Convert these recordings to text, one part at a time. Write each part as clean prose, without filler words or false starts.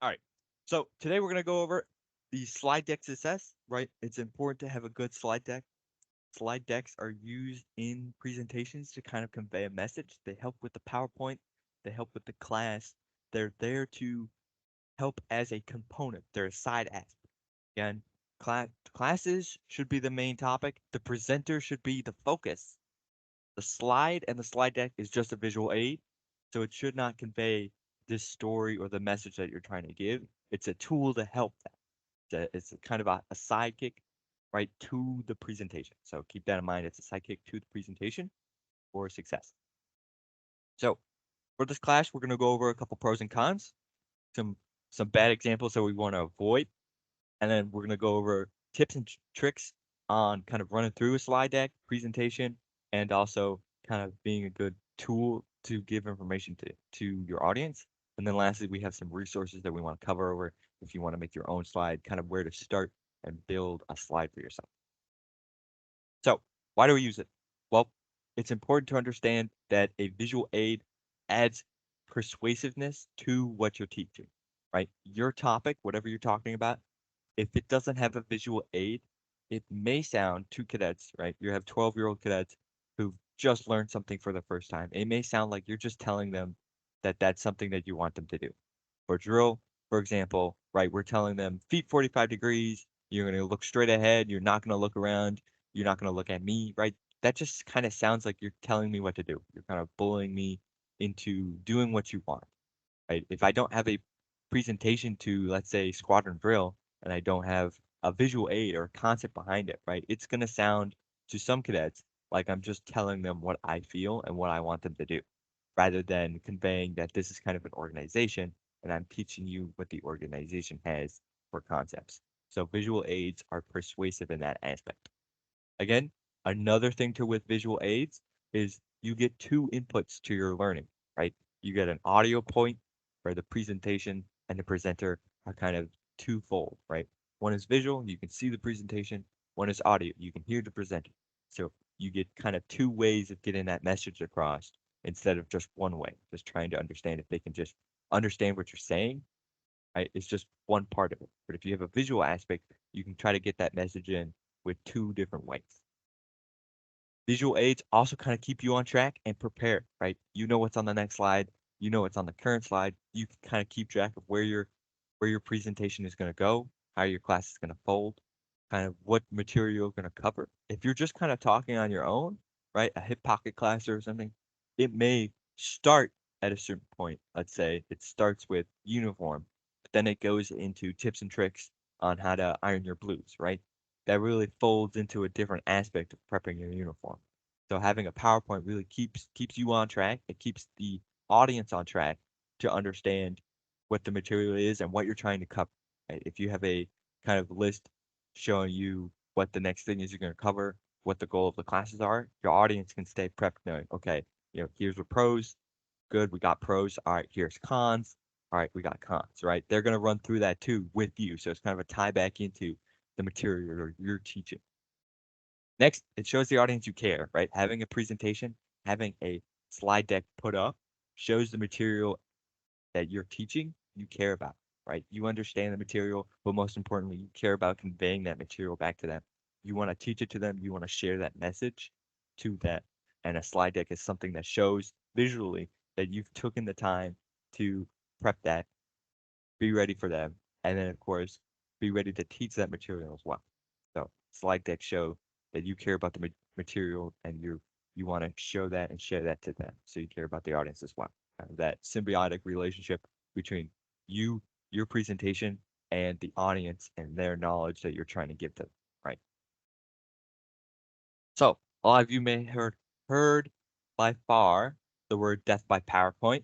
All right. So today we're going to go over the slide deck success, right? It's important to have a good slide deck. Slide decks are used in presentations to kind of convey a message. They help with the PowerPoint, they help with the class. They're there to help as a component. They're a side aspect. Again, classes should be the main topic. The presenter should be the focus. The slide and the slide deck is just a visual aid, so it should not convey this story or the message that you're trying to give. It's a tool to help that. It's a kind of a sidekick, right, to the presentation. So keep that in mind. It's a sidekick to the presentation for success. So for this class, we're going to go over a couple pros and cons, some some bad examples that we want to avoid, and then we're going to go over tips and tricks on kind of running through a slide deck presentation and also kind of being a good tool to give information to your audience. And then lastly, we have some resources that we want to cover over if you want to make your own slide, kind of where to start and build a slide for yourself. So why do we use it? Well, it's important to understand that a visual aid adds persuasiveness to what you're teaching, right? Your topic, whatever you're talking about, if it doesn't have a visual aid, it may sound to cadets, right? You have 12-year-old cadets who've just learned something for the first time. It may sound like you're just telling them that that's something that you want them to do. For drill, for example, right, we're telling them feet 45 degrees, you're going to look straight ahead, you're not going to look around, you're not going to look at me, right? That just kind of sounds like you're telling me what to do. You're kind of bullying me into doing what you want, right? If I don't have a presentation to, let's say, squadron drill, and I don't have a visual aid or a concept behind it, right? It's going to sound to some cadets like I'm just telling them what I feel and what I want them to do, rather than conveying that this is kind of an organization and I'm teaching you what the organization has for concepts. So visual aids are persuasive in that aspect. Again, another thing to with visual aids is you get two inputs to your learning, right? You get an audio point where the presentation and the presenter are kind of twofold, right? One is visual, you can see the presentation. One is audio, you can hear the presenter. So you get kind of two ways of getting that message across instead of just one way, just trying to understand if they can just understand what you're saying, right? It's just one part of it. But if you have a visual aspect, you can try to get that message in with two different ways. Visual aids also kind of keep you on track and prepared, right? You know what's on the next slide, you know what's on the current slide. You can kind of keep track of where your presentation is going to go, how your class is going to fold, kind of what material you're going to cover. If you're just kind of talking on your own, right, a hip pocket class or something, it may start at a certain point. Let's say it starts with uniform, but then it goes into tips and tricks on how to iron your blues, right? That really folds into a different aspect of prepping your uniform. So having a PowerPoint really keeps you on track. It keeps the audience on track to understand what the material is and what you're trying to cover. Right? If you have a kind of list showing you what the next thing is you're going to cover, what the goal of the classes are, your audience can stay prepped knowing, okay, here's what pros, good, we got pros. All right, here's cons. All right, we got cons, right? They're going to run through that too with you. So it's kind of a tie back into the material you're teaching. Next, it shows the audience you care, right? Having a presentation, having a slide deck put up shows the material that you're teaching you care about, right? You understand the material, but most importantly, you care about conveying that material back to them. You want to teach it to them, you want to share that message to them. And a slide deck is something that shows visually that you've taken the time to prep that, be ready for them, and then of course, be ready to teach that material as well. So slide decks show that you care about the material and you want to show that and share that to them. So you care about the audience as well. That symbiotic relationship between you, your presentation, and the audience and their knowledge that you're trying to give them, right? So a lot of you may have heard by far the word death by PowerPoint.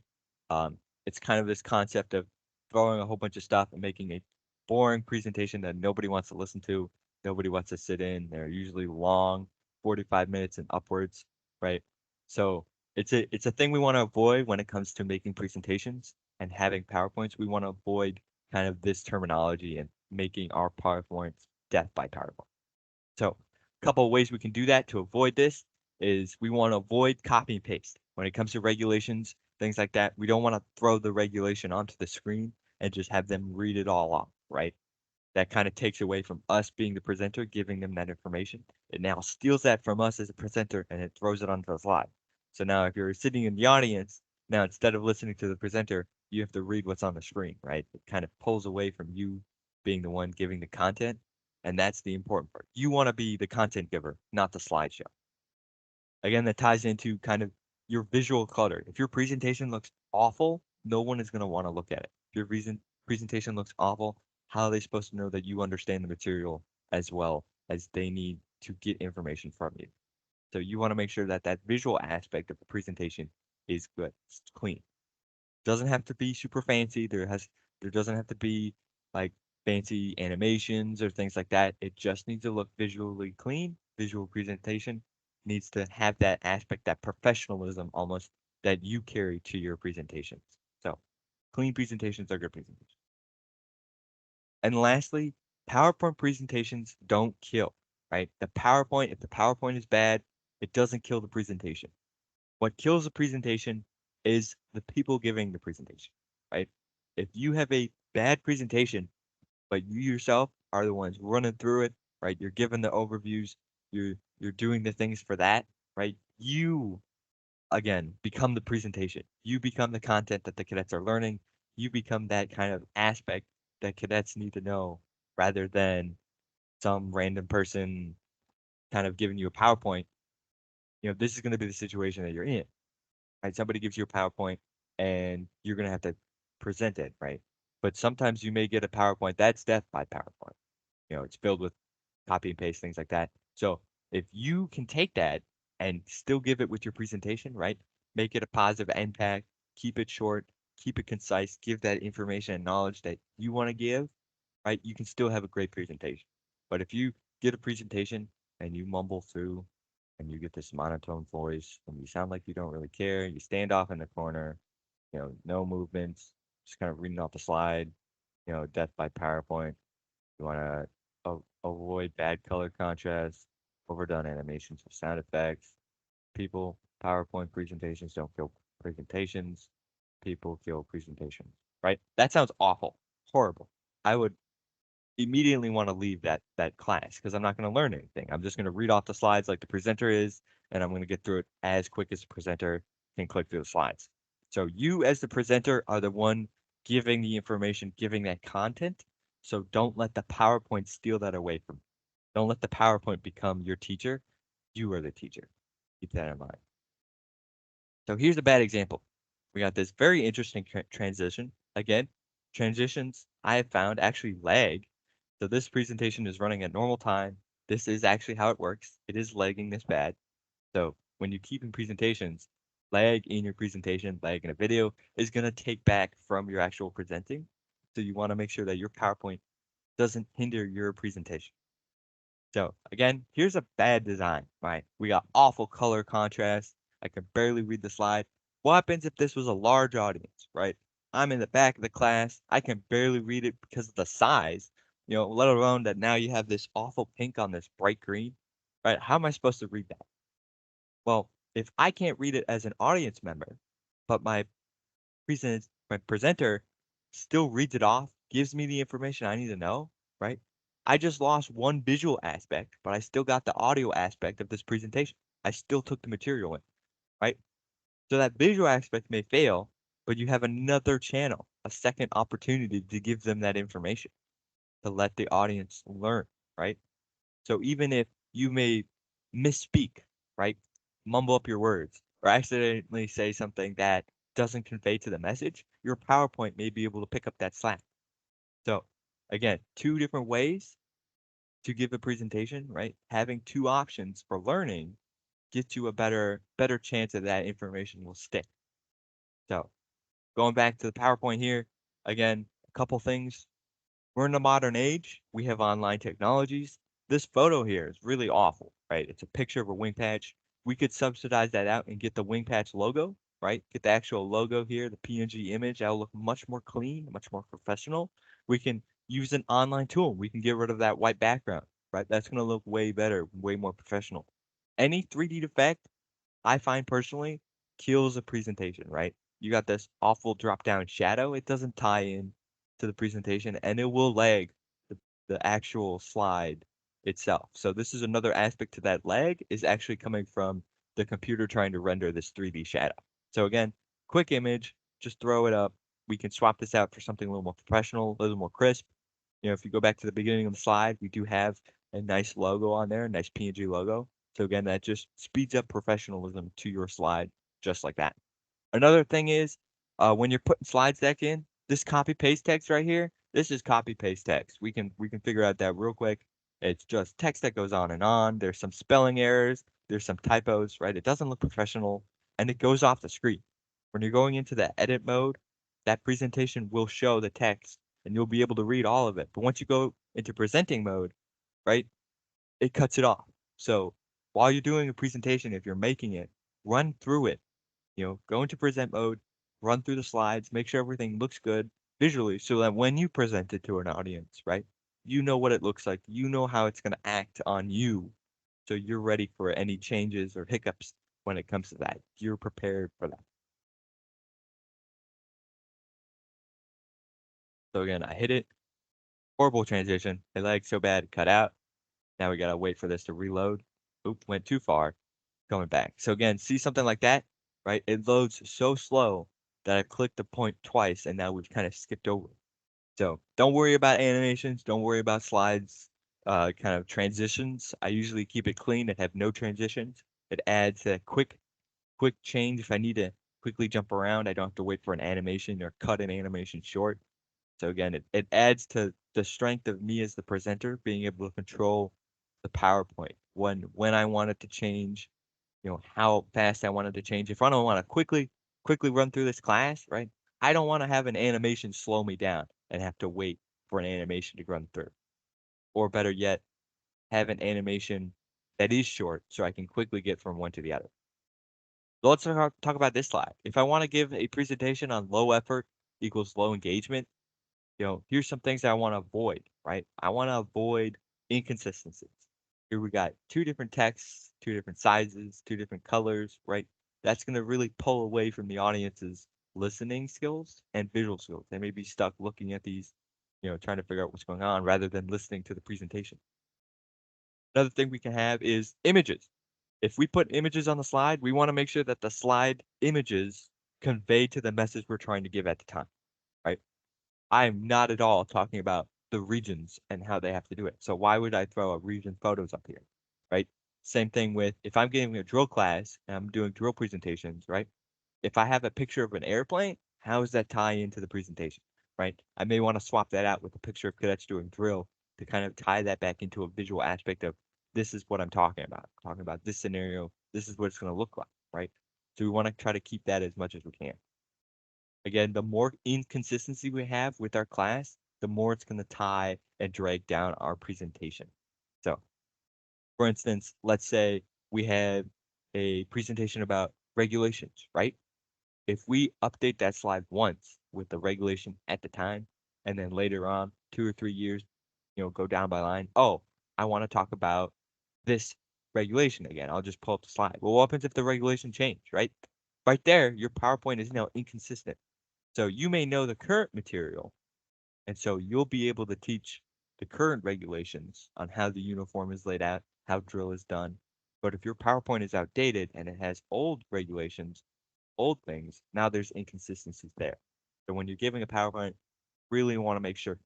It's kind of this concept of throwing a whole bunch of stuff and making a boring presentation that nobody wants to listen to, nobody wants to sit in. They're usually long, 45 minutes and upwards, right? So it's a thing we want to avoid when it comes to making presentations and having PowerPoints. We want to avoid kind of this terminology and making our PowerPoints death by PowerPoint. So a couple of ways we can do that to avoid this is we want to avoid copy and paste. When it comes to regulations, things like that, we don't want to throw the regulation onto the screen. and just have them read it all off, right? That kind of takes away from us being the presenter, giving them that information. It now steals that from us as a presenter and it throws it onto the slide. So now if you're sitting in the audience, now instead of listening to the presenter, you have to read what's on the screen, right? It kind of pulls away from you being the one giving the content. And that's the important part. You want to be the content giver, not the slideshow. Again, that ties into kind of your visual clutter. If your presentation looks awful, no one is going to want to look at it. If your presentation looks awful, how are they supposed to know that you understand the material as well as they need to get information from you? So you want to make sure that that visual aspect of the presentation is good, it's clean. Doesn't have to be super fancy. There doesn't have to be like fancy animations or things like that. It just needs to look visually clean. Visual presentation needs to have that aspect, that professionalism almost that you carry to your presentations. So clean presentations are good presentations. And lastly, PowerPoint presentations don't kill, right? If the PowerPoint is bad, it doesn't kill the presentation. What kills the presentation is the people giving the presentation, right? If you have a bad presentation, but you yourself are the ones running through it, right? You're giving the overviews, you're doing the things for that, right? You again become the presentation. You become the content that the cadets are learning. You become that kind of aspect that cadets need to know rather than some random person kind of giving you a PowerPoint. This is going to be the situation that you're in, right? Somebody gives you a PowerPoint and you're going to have to present it, right? But sometimes you may get a PowerPoint that's death by PowerPoint. It's filled with copy and paste, things like that. So if you can take that and still give it with your presentation, right? Make it a positive impact, keep it short, keep it concise, give that information and knowledge that you want to give, right? You can still have a great presentation. But if you get a presentation and you mumble through and you get this monotone voice and you sound like you don't really care, you stand off in the corner, no movements, just kind of reading off the slide, death by PowerPoint. You want to avoid bad color contrast, overdone animations or sound effects. People, PowerPoint presentations don't kill presentations. People kill presentations, right? That sounds awful, horrible. I would immediately want to leave that class because I'm not going to learn anything. I'm just going to read off the slides like the presenter is, and I'm going to get through it as quick as the presenter can click through the slides. So you as the presenter are the one giving the information, giving that content. So don't let the PowerPoint steal that away from you. Don't let the PowerPoint become your teacher. You are the teacher. Keep that in mind. So here's a bad example. We got this very interesting transition. Again, transitions I have found actually lag. So this presentation is running at normal time. This is actually how it works. It is lagging this bad. So when you keep in presentations, lag in your presentation, lag in a video is going to take back from your actual presenting. So you want to make sure that your PowerPoint doesn't hinder your presentation. So again, here's a bad design, right? We got awful color contrast. I can barely read the slide. What happens if this was a large audience, right? I'm in the back of the class. I can barely read it because of the size, let alone that now you have this awful pink on this bright green, right? How am I supposed to read that? Well, if I can't read it as an audience member, but my presenter still reads it off, gives me the information I need to know, right? I just lost one visual aspect, but I still got the audio aspect of this presentation. I still took the material in, right? So that visual aspect may fail, but you have another channel, a second opportunity to give them that information, to let the audience learn, right? So even if you may misspeak, right? Mumble up your words or accidentally say something that doesn't convey to the message, your PowerPoint may be able to pick up that slack. So again, two different ways to give a presentation, right? Having two options for learning gets you a better chance that that information will stick. So going back to the PowerPoint here, again, a couple things. We're in the modern age. We have online technologies. This photo here is really awful, right? It's a picture of a wing patch. We could subsidize that out and get the wing patch logo, right? Get the actual logo here, the PNG image. That'll look much more clean, much more professional. We can use an online tool. We can get rid of that white background, right? That's going to look way better, way more professional. Any 3D effect, I find personally, kills a presentation, right? You got this awful drop down shadow. It doesn't tie in to the presentation, and it will lag the actual slide itself. So this is another aspect to that lag is actually coming from the computer trying to render this 3D shadow. So again, quick image, just throw it up. We can swap this out for something a little more professional, a little more crisp. If you go back to the beginning of the slide, we do have a nice logo on there, a nice PNG logo. So again, that just speeds up professionalism to your slide just like that. Another thing is when you're putting slides deck in, this copy paste text right here, this is copy paste text. We can figure out that real quick. It's just text that goes on and on. There's some spelling errors, there's some typos, right? It doesn't look professional and it goes off the screen. When you're going into the edit mode, that presentation will show the text and you'll be able to read all of it. But once you go into presenting mode, right, it cuts it off. So while you're doing a presentation, if you're making it, run through it. Go into present mode, run through the slides, make sure everything looks good visually so that when you present it to an audience, right, you know what it looks like. You know how it's going to act on you. So you're ready for any changes or hiccups when it comes to that. You're prepared for that. So again, I hit it. Horrible transition. It lagged so bad, it cut out. Now we got to wait for this to reload. Oop, went too far. Coming back. So again, see something like that, right? It loads so slow that I clicked the point twice and now we've kind of skipped over it. So don't worry about animations. Don't worry about slides, kind of transitions. I usually keep it clean and have no transitions. It adds a quick change. If I need to quickly jump around, I don't have to wait for an animation or cut an animation short. So again, it adds to the strength of me as the presenter, being able to control the PowerPoint when I want it to change, how fast I wanted to change. If I don't want to quickly run through this class, right? I don't want to have an animation slow me down and have to wait for an animation to run through. Or better yet, have an animation that is short so I can quickly get from one to the other. So let's talk about this slide. If I want to give a presentation on low effort equals low engagement, here's some things that I want to avoid, right? I want to avoid inconsistencies. Here we got two different texts, two different sizes, two different colors, right? That's going to really pull away from the audience's listening skills and visual skills. They may be stuck looking at these, trying to figure out what's going on rather than listening to the presentation. Another thing we can have is images. If we put images on the slide, we want to make sure that the slide images convey to the message we're trying to give at the time, right? I am not at all talking about the regions and how they have to do it. So why would I throw a region photos up here, right? Same thing with if I'm giving a drill class and I'm doing drill presentations, right? If I have a picture of an airplane, how does that tie into the presentation, right? I may want to swap that out with a picture of cadets doing drill to kind of tie that back into a visual aspect of this is what I'm talking about. I'm talking about this scenario. This is what it's going to look like, right? So we want to try to keep that as much as we can. Again, the more inconsistency we have with our class, the more it's going to tie and drag down our presentation. So, for instance, let's say we have a presentation about regulations, right? If we update that slide once with the regulation at the time, and then later on, 2 or 3 years, go down by line, oh, I want to talk about this regulation again. I'll just pull up the slide. Well, what happens if the regulation changed, right? Right there, your PowerPoint is now inconsistent. So you may know the current material, and so you'll be able to teach the current regulations on how the uniform is laid out, how drill is done. But if your PowerPoint is outdated and it has old regulations, old things, now there's inconsistencies there. So when you're giving a PowerPoint, really want to make sure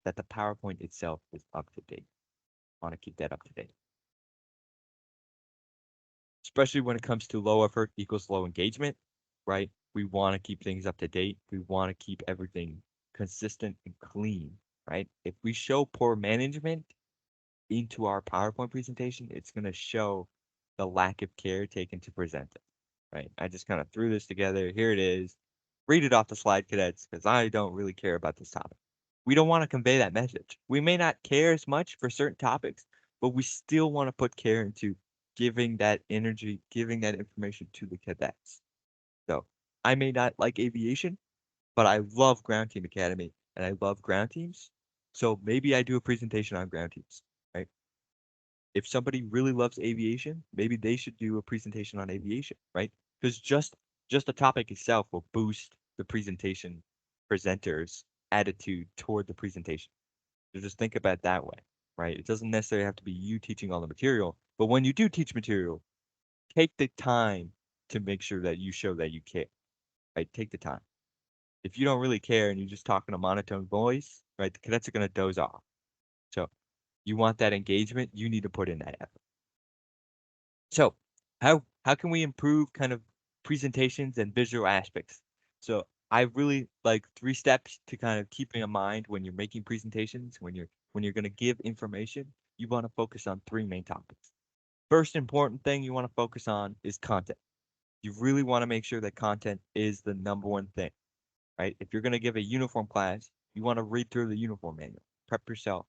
that the PowerPoint itself is up to date. Want to keep that up to date. Especially when it comes to low effort equals low engagement, right? We want to keep things up to date. We want to keep everything consistent and clean, right? If we show poor management into our PowerPoint presentation, it's going to show the lack of care taken to present it, right? I just kind of threw this together. Here it is. Read it off the slide, cadets, because I don't really care about this topic. We don't want to convey that message. We may not care as much for certain topics, but we still want to put care into giving that energy, giving that information to the cadets. So I may not like aviation, but I love Ground Team Academy and I love ground teams. So maybe I do a presentation on ground teams, right? If somebody really loves aviation, maybe they should do a presentation on aviation, right? Because just the topic itself will boost the presentation presenters attitude toward the presentation. So just think about it that way, right? It doesn't necessarily have to be you teaching all the material, but when you do teach material, take the time to make sure that you show that you care, right? Take the time. If you don't really care and you just talk in a monotone voice, right, the cadets are going to doze off. So you want that engagement, you need to put in that effort. So how can we improve kind of presentations and visual aspects? So I really like 3 steps to kind of keep in mind when you're making presentations, when you're going to give information, you want to focus on 3 main topics. First important thing you want to focus on is content. You really want to make sure that content is the number one thing, right? If you're going to give a uniform class, you want to read through the uniform manual. Prep yourself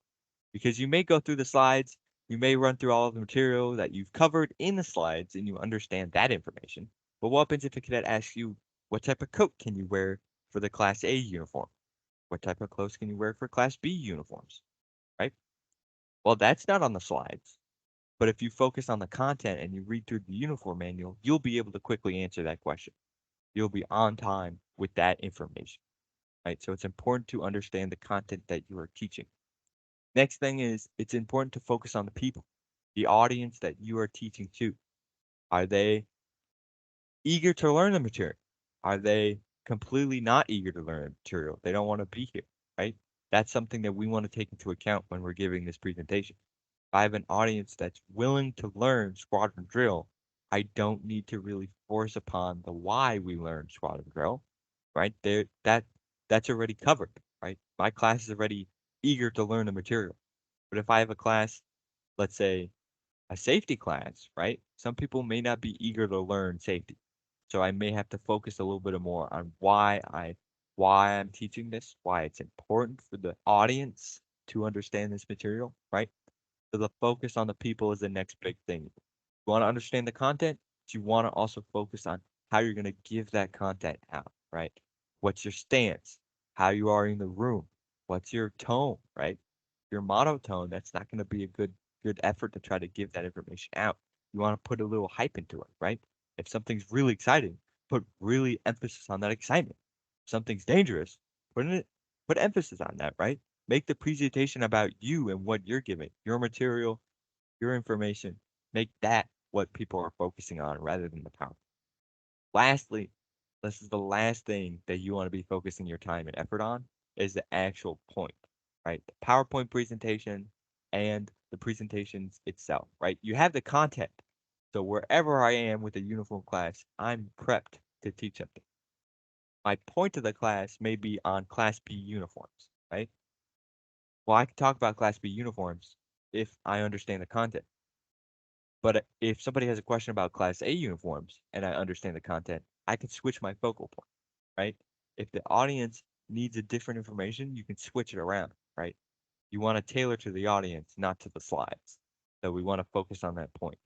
because you may go through the slides, you may run through all of the material that you've covered in the slides and you understand that information. But what happens if a cadet asks you, what type of coat can you wear for the Class A uniform? What type of clothes can you wear for Class B uniforms? Right? Well, that's not on the slides. But if you focus on the content and you read through the uniform manual, you'll be able to quickly answer that question. You'll be on time with that information. Right? So it's important to understand the content that you are teaching. Next thing is it's important to focus on the people, the audience that you are teaching to. Are they eager to learn the material? Are they completely not eager to learn the material? They don't want to be here, right? That's something that we want to take into account when we're giving this presentation. If I have an audience that's willing to learn squadron drill, I don't need to really force upon the why we learn squadron drill, right? That's already covered, right? My class is already eager to learn the material. But if I have a class, let's say a safety class, right? Some people may not be eager to learn safety. So I may have to focus a little bit more on why I'm teaching this, why it's important for the audience to understand this material, right? So the focus on the people is the next big thing. You want to understand the content, but you want to also focus on how you're going to give that content out, right? What's your stance? How you are in the room? What's your tone, right? Your monotone, that's not going to be a good effort to try to give that information out. You want to put a little hype into it, right? If something's really exciting, put really emphasis on that excitement. If something's dangerous, put emphasis on that, right? Make the presentation about you and what you're giving, your material, your information. Make that what people are focusing on rather than the power. Lastly, this is the last thing that you want to be focusing your time and effort on is the actual point, right? The PowerPoint presentation and the presentations itself, right? You have the content. So wherever I am with a uniform class, I'm prepped to teach something. My point of the class may be on Class B uniforms, right? Well, I can talk about Class B uniforms if I understand the content. But if somebody has a question about Class A uniforms and I understand the content, I can switch my focal point, right? If the audience needs a different information, you can switch it around, right? You want to tailor to the audience, not to the slides. So we want to focus on that point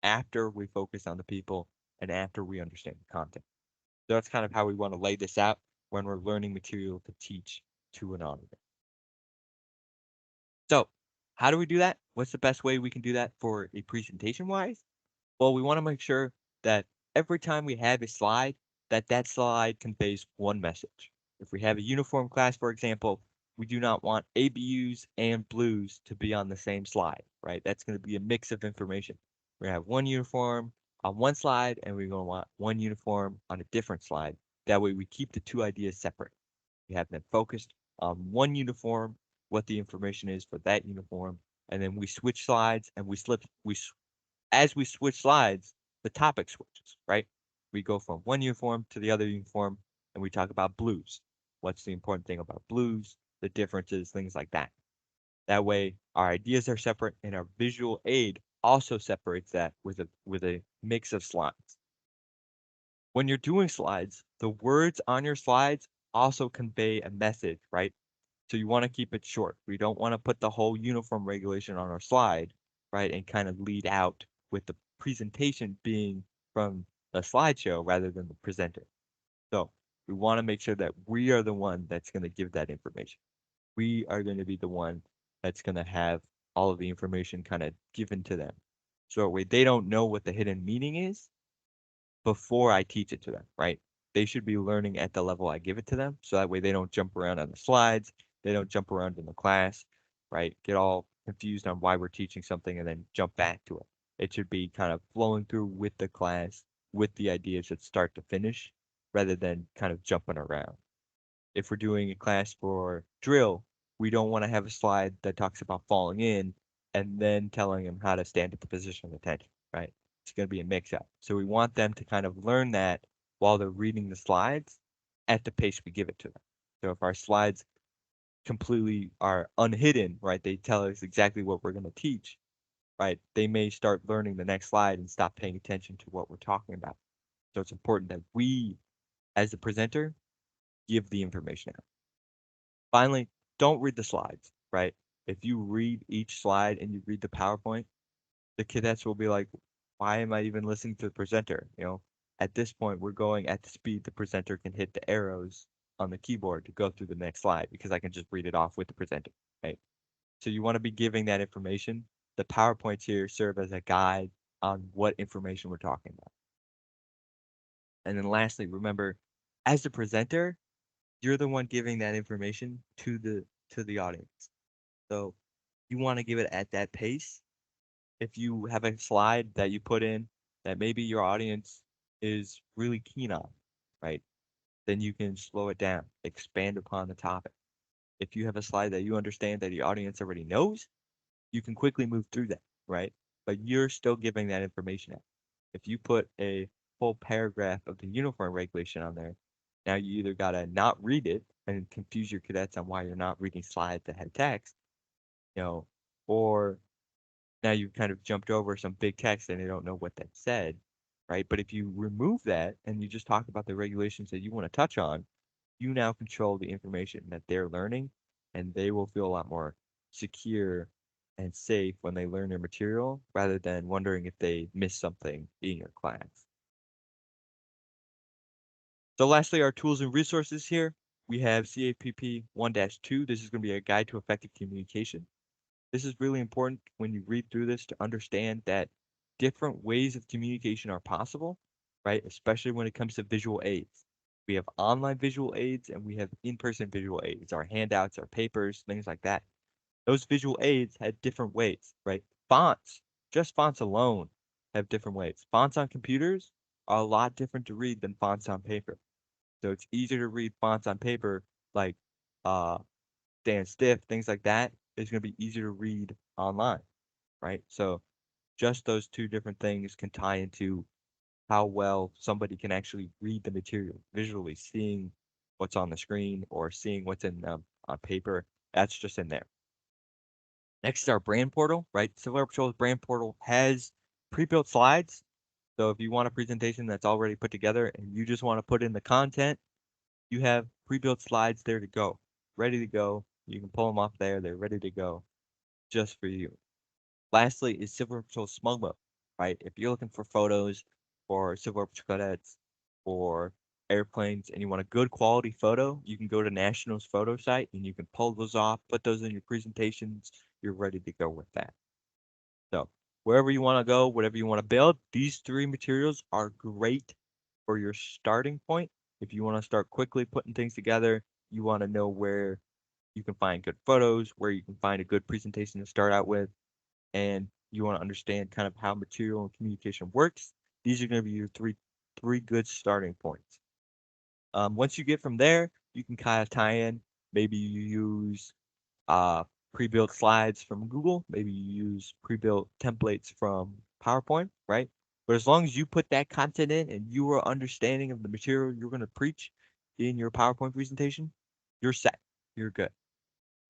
after we focus on the people and after we understand the content. So that's kind of how we want to lay this out when we're learning material to teach to an audience. So how do we do that? What's the best way we can do that for a presentation wise? Well, we want to make sure that every time we have a slide, that slide conveys one message. If we have a uniform class, for example, we do not want ABUs and blues to be on the same slide, right? That's going to be a mix of information. We're going to have one uniform on one slide, and we're going to want one uniform on a different slide. That way we keep the 2 ideas separate. We have them focused on one uniform, what the information is for that uniform, and then we switch slides and as we switch slides, the topic switches, right? We go from one uniform to the other uniform and we talk about blues. What's the important thing about blues, the differences, things like that. That way our ideas are separate and our visual aid also separates that with a mix of slides. When you're doing slides, the words on your slides also convey a message, right? So you want to keep it short. We don't want to put the whole uniform regulation on our slide, right? And kind of lead out with the presentation being from the slideshow rather than the presenter. So we want to make sure that we are the one that's going to give that information. We are going to be the one that's going to have all of the information kind of given to them. So that way they don't know what the hidden meaning is before I teach it to them, right? they should be learning at the level I give it to them. So that way they don't jump around on the slides, they don't jump around in the class, right? Get all confused on why we're teaching something and then jump back to it. It should be kind of flowing through with the class, with the ideas at start to finish, rather than kind of jumping around. If we're doing a class for drill, we don't want to have a slide that talks about falling in and then telling them how to stand at the position of attention, right? It's going to be a mix up. So we want them to kind of learn that while they're reading the slides at the pace we give it to them. So if our slides completely are unhidden, right, they tell us exactly what we're going to teach, right? They may start learning the next slide and stop paying attention to what we're talking about. So it's important that we, as the presenter, give the information out. Finally, don't read the slides, right? If you read each slide and you read the PowerPoint, the cadets will be like, why am I even listening to the presenter? At this point, we're going at the speed the presenter can hit the arrows on the keyboard to go through the next slide because I can just read it off with the presenter, right? So you want to be giving that information. The PowerPoints here serve as a guide on what information we're talking about. And then lastly, remember, as the presenter, you're the one giving that information to the audience. So you want to give it at that pace. If you have a slide that you put in that maybe your audience is really keen on, right? Then you can slow it down, expand upon the topic. If you have a slide that you understand that your audience already knows, you can quickly move through that, right? But you're still giving that information out. If you put a full paragraph of the uniform regulation on there, now you either gotta not read it and confuse your cadets on why you're not reading slides that had text, or now you've kind of jumped over some big text and they don't know what that said, right? But if you remove that and you just talk about the regulations that you want to touch on, you now control the information that they're learning, and they will feel a lot more secure and safe when they learn their material rather than wondering if they missed something in your class. So lastly, our tools and resources here. We have CAPP 1-2. This is going to be a guide to effective communication. This is really important when you read through this to understand that different ways of communication are possible, right? Especially when it comes to visual aids. We have online visual aids and we have in-person visual aids, our handouts, our papers, things like that. Those visual aids have different ways, right? Fonts, just fonts alone have different ways. Fonts on computers are a lot different to read than fonts on paper. So it's easier to read fonts on paper like uh, Dan Stiff, things like that, is going to be easier to read online, right? So just those two different things can tie into how well somebody can actually read the material visually, seeing what's on the screen or seeing what's in on paper. That's just in there. Next is our brand portal, right? Civil Air Patrol's brand portal has pre-built slides. So if you want a presentation that's already put together and you just want to put in the content, you have pre-built slides there to go, ready to go. You can pull them off there. They're ready to go just for you. Lastly is Civil Air Patrol Smug Mode, right? If you're looking for photos for Civil Air Patrol cadets or airplanes and you want a good quality photo, you can go to National's photo site and you can pull those off, put those in your presentations. You're ready to go with that. So wherever you want to go, whatever you want to build, these three materials are great for your starting point. If you want to start quickly putting things together, you want to know where you can find good photos, where you can find a good presentation to start out with, and you want to understand kind of how material and communication works. These are going to be your three good starting points. Once you get from there, you can kind of tie in. Maybe you use pre-built slides from Google. Maybe you use pre-built templates from PowerPoint, right? But as long as you put that content in and you are understanding of the material you're going to preach in your PowerPoint presentation, you're set. You're good.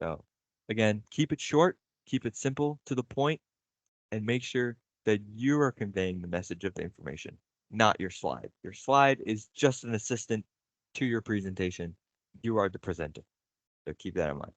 So again, keep it short, keep it simple to the point, and make sure that you are conveying the message of the information, not your slide. Your slide is just an assistant to your presentation. You are the presenter. So keep that in mind.